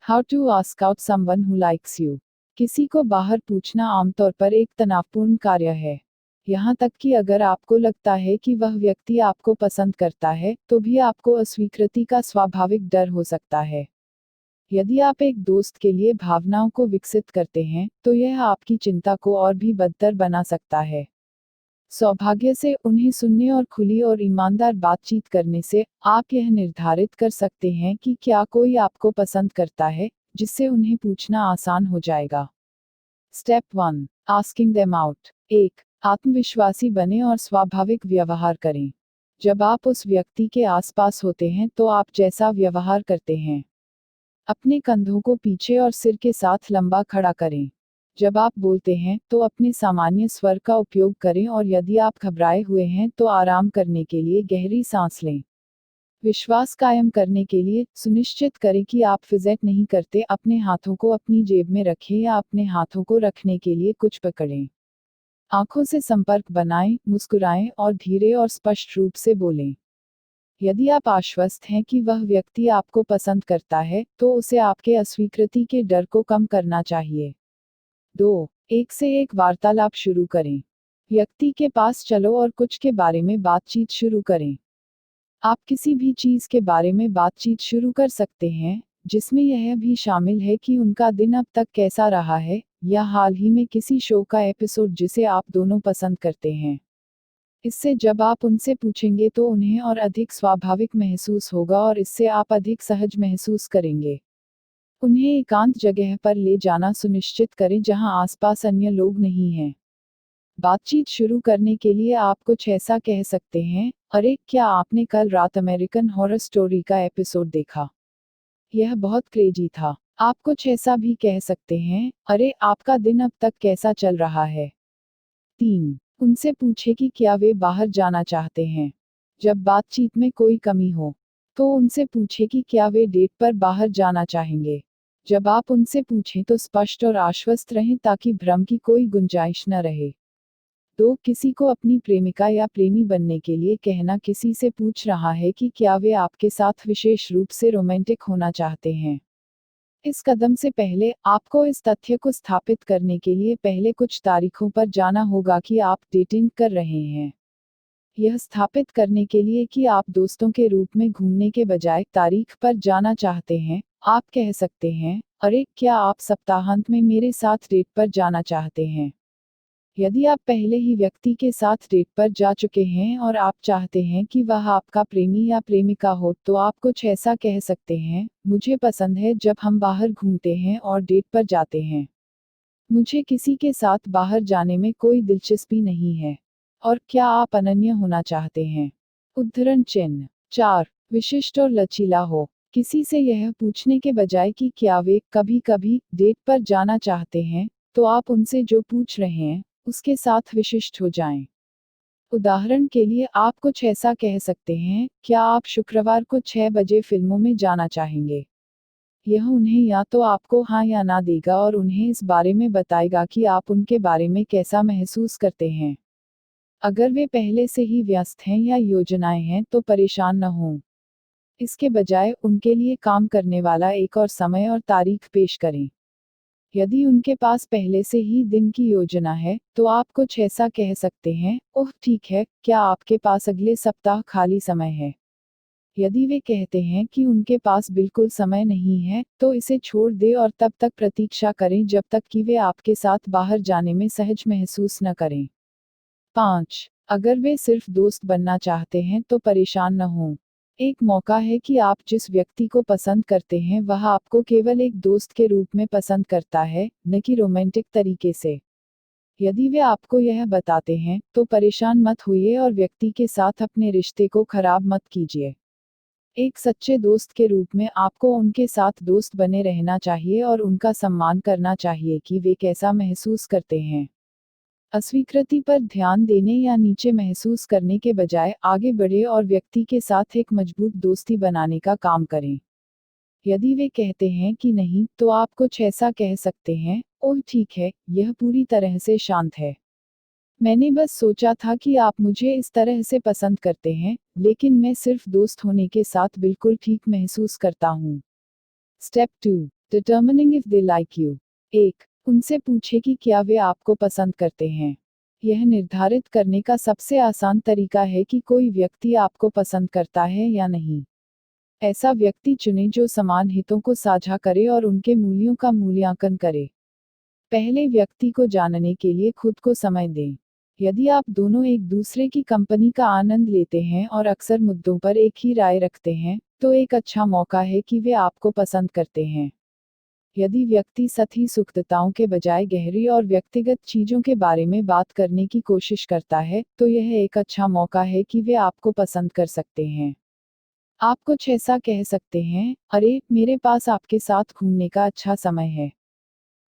How to ask out someone who likes you. किसी को बाहर पूछना आमतौर पर एक तनावपूर्ण कार्य है। यहाँ तक कि अगर आपको लगता है कि वह व्यक्ति आपको पसंद करता है, तो भी आपको अस्वीकृति का स्वाभाविक डर हो सकता है। यदि आप एक दोस्त के लिए भावनाओं को विकसित करते हैं, तो यह आपकी चिंता को और भी बदतर बना सकता है। सौभाग्य से उन्हें सुनने और खुली और ईमानदार बातचीत करने से आप यह निर्धारित कर सकते हैं कि क्या कोई आपको पसंद करता है, जिससे उन्हें पूछना आसान हो जाएगा। Step 1, asking them out. 1, आत्मविश्वासी बने और स्वाभाविक व्यवहार करें। जब आप उस व्यक्ति के आसपास होते हैं तो आप जैसा व्यवहार करते हैं। अपने कंधों को पीछे और सिर के साथ लंबा खड़ा करें। जब आप बोलते हैं तो अपने सामान्य स्वर का उपयोग करें और यदि आप घबराए हुए हैं तो आराम करने के लिए गहरी सांस लें। विश्वास कायम करने के लिए सुनिश्चित करें कि आप फिज़ेट नहीं करते। अपने हाथों को अपनी जेब में रखें या अपने हाथों को रखने के लिए कुछ पकड़ें। आंखों से संपर्क बनाएं, मुस्कुराएं और धीरे और स्पष्ट रूप से बोलें। यदि आप आश्वस्त हैं कि वह व्यक्ति आपको पसंद करता है, तो उसे आपके अस्वीकृति के डर को कम करना चाहिए। 2, एक से एक वार्तालाप शुरू करें। व्यक्ति के पास चलो और कुछ के बारे में बातचीत शुरू करें। आप किसी भी चीज़ के बारे में बातचीत शुरू कर सकते हैं, जिसमें यह भी शामिल है कि उनका दिन अब तक कैसा रहा है, या हाल ही में किसी शो का एपिसोड जिसे आप दोनों पसंद करते हैं। इससे जब आप उनसे पूछेंगे तो उन्हें और अधिक स्वाभाविक महसूस होगा और इससे आप अधिक सहज महसूस करेंगे। उन्हें एकांत जगह पर ले जाना सुनिश्चित करें जहां आसपास अन्य लोग नहीं हैं। बातचीत शुरू करने के लिए आप कुछ ऐसा कह सकते हैं, अरे क्या आपने कल रात अमेरिकन हॉरर स्टोरी का एपिसोड देखा? यह बहुत क्रेजी था। आप कुछ ऐसा भी कह सकते हैं, अरे आपका दिन अब तक कैसा चल रहा है? 3, उनसे पूछे कि क्या वे बाहर जाना चाहते हैं। जब बातचीत में कोई कमी हो, तो उनसे पूछे कि क्या वे डेट पर बाहर जाना चाहेंगे। जब आप उनसे पूछें तो स्पष्ट और आश्वस्त रहें ताकि भ्रम की कोई गुंजाइश न रहे। 2, किसी को अपनी प्रेमिका या प्रेमी बनने के लिए कहना। किसी से पूछ रहा है कि क्या वे आपके साथ विशेष रूप से रोमांटिक होना चाहते हैं। इस कदम से पहले आपको इस तथ्य को स्थापित करने के लिए पहले कुछ तारीखों पर जाना होगा कि आप डेटिंग कर रहे हैं। यह स्थापित करने के लिए कि आप दोस्तों के रूप में घूमने के बजाय तारीख पर जाना चाहते हैं, आप कह सकते हैं, अरे क्या आप सप्ताहांत में मेरे साथ डेट पर जाना चाहते हैं? यदि आप पहले ही व्यक्ति के साथ डेट पर जा चुके हैं और आप चाहते हैं कि वह आपका प्रेमी या प्रेमिका हो, तो आप कुछ ऐसा कह सकते हैं, मुझे पसंद है जब हम बाहर घूमते हैं और डेट पर जाते हैं। मुझे किसी के साथ बाहर जाने में कोई दिलचस्पी नहीं है। और क्या आप अनन्य होना चाहते हैं? उद्धरण चिन्ह। 4, विशिष्ट और लचीला हो। किसी से यह पूछने के बजाय कि क्या वे कभी-कभी डेट पर जाना चाहते हैं, तो आप उनसे जो पूछ रहे हैं, उसके साथ विशिष्ट हो जाएं। उदाहरण के लिए आप कुछ ऐसा कह सकते हैं, क्या आप शुक्रवार को 6 बजे फिल्मों में जाना चाहेंगे? यह उन्हें या तो आपको हाँ या ना देगा और उन्हें इस बारे में बताएगा कि आप उनके बारे में कैसा महसूस करते हैं। अगर वे पहले से ही व्यस्त हैं या योजनाएं हैं तो परेशान न हों। इसके बजाय उनके लिए काम करने वाला एक और समय और तारीख पेश करें। यदि उनके पास पहले से ही दिन की योजना है, तो आप कुछ ऐसा कह सकते हैं, ओह ठीक है, क्या आपके पास अगले सप्ताह खाली समय है? यदि वे कहते हैं कि उनके पास बिल्कुल समय नहीं है, तो इसे छोड़ दें और तब तक प्रतीक्षा करें जब तक कि वे आपके साथ बाहर जाने में सहज महसूस न करें। 5, अगर वे सिर्फ दोस्त बनना चाहते हैं तो परेशान न हों। एक मौका है कि आप जिस व्यक्ति को पसंद करते हैं वह आपको केवल एक दोस्त के रूप में पसंद करता है, न कि रोमांटिक तरीके से। यदि वे आपको यह बताते हैं, तो परेशान मत होइए और व्यक्ति के साथ अपने रिश्ते को खराब मत कीजिए। एक सच्चे दोस्त के रूप में आपको उनके साथ दोस्त बने रहना चाहिए और उनका सम्मान करना चाहिए कि वे कैसा महसूस करते हैं। अस्वीकृति पर ध्यान देने या नीचे महसूस करने के बजाय आगे बढ़े और व्यक्ति के साथ एक मजबूत दोस्ती बनाने का काम करें। यदि वे कहते हैं कि नहीं, तो आप कुछ ऐसा कह सकते हैं, ओह ठीक है, यह पूरी तरह से शांत है। मैंने बस सोचा था कि आप मुझे इस तरह से पसंद करते हैं, लेकिन मैं सिर्फ दोस्त होने के साथ बिल्कुल ठीक महसूस करता हूँ। Step 2, determining if they like you. 1. उनसे पूछे कि क्या वे आपको पसंद करते हैं। यह निर्धारित करने का सबसे आसान तरीका है कि कोई व्यक्ति आपको पसंद करता है या नहीं। ऐसा व्यक्ति चुनें जो समान हितों को साझा करे और उनके मूल्यों का मूल्यांकन करे। पहले व्यक्ति को जानने के लिए खुद को समय दें। यदि आप दोनों एक दूसरे की कंपनी का आनंद लेते हैं और अक्सर मुद्दों पर एक ही राय रखते हैं, तो एक अच्छा मौका है कि वे आपको पसंद करते हैं। यदि व्यक्ति सतही सुखदताओं के बजाय गहरी और व्यक्तिगत चीजों के बारे में बात करने की कोशिश करता है, तो यह एक अच्छा मौका है कि वे आपको पसंद कर सकते हैं। आप कुछ ऐसा कह सकते हैं, अरे, मेरे पास आपके साथ घूमने का अच्छा समय है।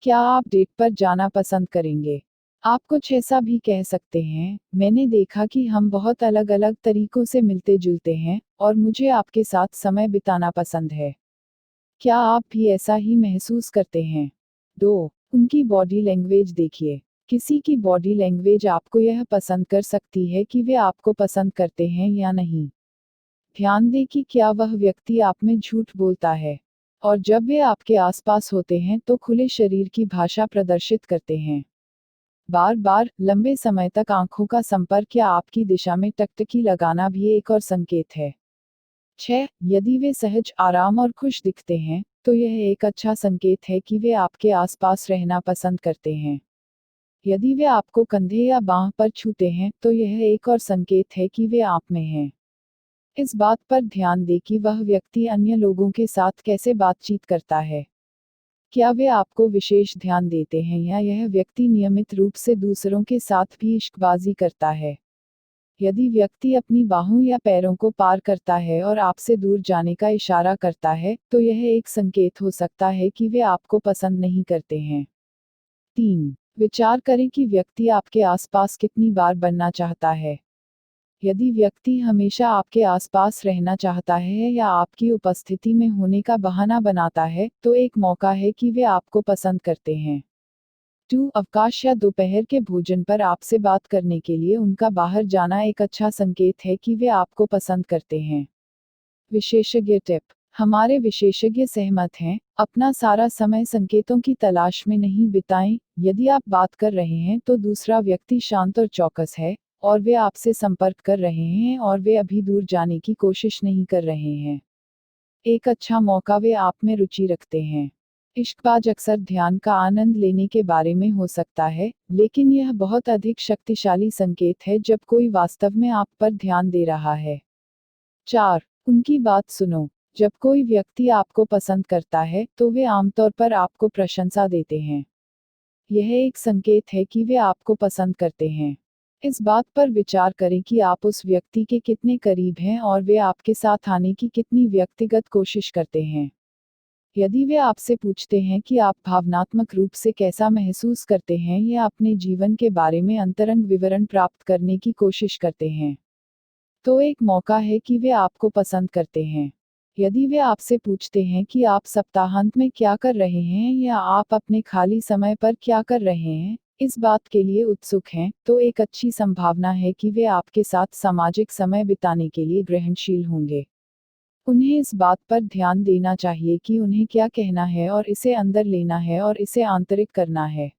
क्या आप डेट पर जाना पसंद करेंगे? आप कुछ ऐसा भी कह सकते हैं, मैंने देखा कि हम बहुत अलग-अलग तरीकों से मिलते-जुलते हैं, और मुझे आपके साथ समय बिताना पसंद है। क्या आप भी ऐसा ही महसूस करते हैं? 2. उनकी बॉडी लैंग्वेज देखिए। किसी की बॉडी लैंग्वेज आपको यह पसंद कर सकती है कि वे आपको पसंद करते हैं या नहीं। ध्यान दें कि क्या वह व्यक्ति आप में झूठ बोलता है। और जब वे आपके आसपास होते हैं तो खुले शरीर की भाषा प्रदर्शित करते हैं। बार बार लंबे समय तक आंखों का संपर्क या आपकी दिशा में टकटकी लगाना भी एक और संकेत है। 6. यदि वे सहज, आराम और खुश दिखते हैं, तो यह एक अच्छा संकेत है कि वे आपके आसपास रहना पसंद करते हैं। यदि वे आपको कंधे या बांह पर छूते हैं, तो यह एक और संकेत है कि वे आप में हैं। इस बात पर ध्यान दें कि वह व्यक्ति अन्य लोगों के साथ कैसे बातचीत करता है। क्या वे आपको विशेष ध्यान देते हैं या यह व्यक्ति नियमित रूप से दूसरों के साथ भी इश्कबाजी करता है। यदि व्यक्ति अपनी बाहों या पैरों को पार करता है और आपसे दूर जाने का इशारा करता है, तो यह एक संकेत हो सकता है कि वे आपको पसंद नहीं करते हैं। 3. विचार करें कि व्यक्ति आपके आसपास कितनी बार बनना चाहता है। यदि व्यक्ति हमेशा आपके आसपास रहना चाहता है या आपकी उपस्थिति में होने का बहाना बनाता है, तो एक मौका है कि वे आपको पसंद करते हैं। 2. अवकाश या दोपहर के भोजन पर आपसे बात करने के लिए उनका बाहर जाना एक अच्छा संकेत है कि वे आपको पसंद करते हैं। विशेषज्ञ टिप। हमारे विशेषज्ञ सहमत हैं, अपना सारा समय संकेतों की तलाश में नहीं बिताएं। यदि आप बात कर रहे हैं तो दूसरा व्यक्ति शांत और चौकस है, और वे आपसे संपर्क कर रहे हैं और वे अभी दूर जाने की कोशिश नहीं कर रहे हैं। एक अच्छा मौका वे आप में रुचि रखते हैं। इश्कबाज अक्सर ध्यान का आनंद लेने के बारे में हो सकता है, लेकिन यह बहुत अधिक शक्तिशाली संकेत है जब कोई वास्तव में आप पर ध्यान दे रहा है। 4. उनकी बात सुनो। जब कोई व्यक्ति आपको पसंद करता है, तो वे आमतौर पर आपको प्रशंसा देते हैं। यह एक संकेत है कि वे आपको पसंद करते हैं। इस बात पर विचार करें कि आप उस व्यक्ति के कितने करीब हैं और वे आपके साथ आने की कितनी व्यक्तिगत कोशिश करते हैं। यदि वे आपसे पूछते हैं कि आप भावनात्मक रूप से कैसा महसूस करते हैं या अपने जीवन के बारे में अंतरंग विवरण प्राप्त करने की कोशिश करते हैं, तो एक मौका है कि वे आपको पसंद करते हैं। यदि वे आपसे पूछते हैं कि आप सप्ताहांत में क्या कर रहे हैं या आप अपने खाली समय पर क्या कर रहे हैं, इस बात के लिए उत्सुक हैं, तो एक अच्छी संभावना है कि वे आपके साथ सामाजिक समय बिताने के लिए ग्रहणशील होंगे। उन्हें इस बात पर ध्यान देना चाहिए कि उन्हें क्या कहना है और इसे अंदर लेना है और इसे आंतरिक करना है।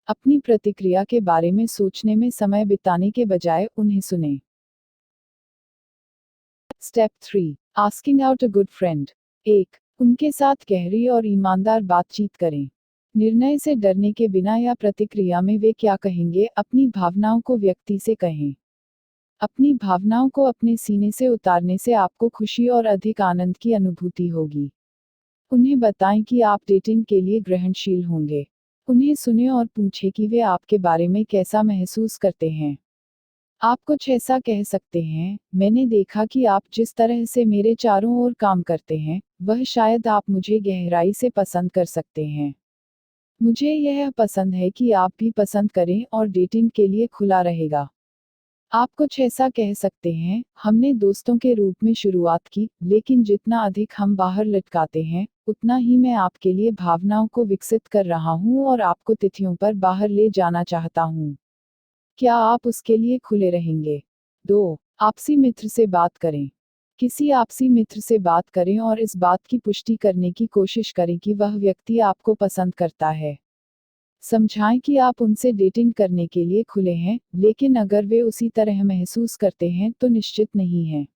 अपनी प्रतिक्रिया के बारे में सोचने में समय बिताने के बजाय उन्हें सुनें। Step 3. Asking out a good friend. 1. उनके साथ गहरी और ईमानदार बातचीत करें। निर्णय से डरने के बिना या प्रतिक्रिया में वे क्या कहेंगे, अपनी भावनाओं को व्यक्ति से कहें। अपनी भावनाओं को अपने सीने से उतारने से आपको खुशी और अधिक आनंद की अनुभूति होगी। उन्हें बताएं कि आप डेटिंग के लिए ग्रहणशील होंगे। उन्हें सुनें और पूछें कि वे आपके बारे में कैसा महसूस करते हैं। आप कुछ ऐसा कह सकते हैं, मैंने देखा कि आप जिस तरह से मेरे चारों ओर काम करते हैं, वह शायद आप मुझे गहराई से पसंद कर सकते हैं। मुझे यह पसंद है कि आप भी पसंद करें और डेटिंग के लिए खुला रहेगा। आप कुछ ऐसा कह सकते हैं, हमने दोस्तों के रूप में शुरुआत की, लेकिन जितना अधिक हम बाहर लटकाते हैं, उतना ही मैं आपके लिए भावनाओं को विकसित कर रहा हूँ और आपको तिथियों पर बाहर ले जाना चाहता हूँ। क्या आप उसके लिए खुले रहेंगे? 2. आपसी मित्र से बात करें। किसी आपसी मित्र से बात करें और इस बात की पुष्टि करने की कोशिश करें कि वह व्यक्ति आपको पसंद करता है। समझाएं कि आप उनसे डेटिंग करने के लिए खुले हैं, लेकिन अगर वे उसी तरह महसूस करते हैं तो निश्चित नहीं हैं।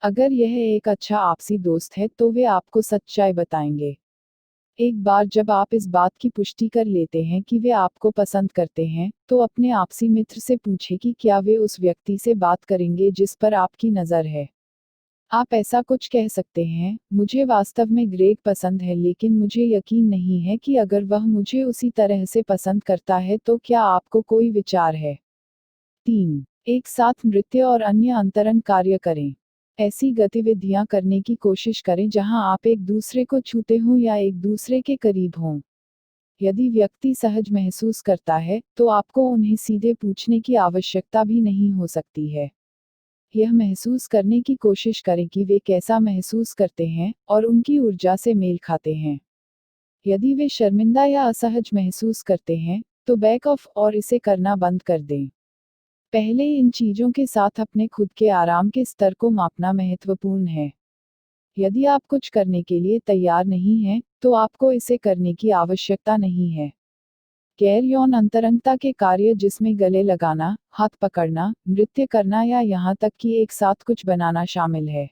अगर यह एक अच्छा आपसी दोस्त है तो वे आपको सच्चाई बताएंगे। एक बार जब आप इस बात की पुष्टि कर लेते हैं कि वे आपको पसंद करते हैं, तो अपने आपसी मित्र से पूछें कि क्या वे उस व्यक्ति से बात करेंगे जिस पर आपकी नज़र है। आप ऐसा कुछ कह सकते हैं, मुझे वास्तव में ग्रेग पसंद है लेकिन मुझे यकीन नहीं है कि अगर वह मुझे उसी तरह से पसंद करता है तो क्या आपको कोई विचार है। 3. एक साथ नृत्य और अन्य अंतरंग कार्य करें। ऐसी गतिविधियां करने की कोशिश करें जहां आप एक दूसरे को छूते हों या एक दूसरे के करीब हों। यदि व्यक्ति सहज महसूस करता है, तो आपको उन्हें सीधे पूछने की आवश्यकता भी नहीं हो सकती है। यह महसूस करने की कोशिश करें कि वे कैसा महसूस करते हैं और उनकी ऊर्जा से मेल खाते हैं। यदि वे शर्मिंदा या असहज महसूस करते हैं, तो बैक ऑफ और इसे करना बंद कर दें। पहले इन चीजों के साथ अपने खुद के आराम के स्तर को मापना महत्वपूर्ण है। यदि आप कुछ करने के लिए तैयार नहीं हैं, तो आपको इसे करने की आवश्यकता नहीं है। गैर यौन अंतरंगता के कार्य जिसमें गले लगाना, हाथ पकड़ना, नृत्य करना या यहाँ तक कि एक साथ कुछ बनाना शामिल है।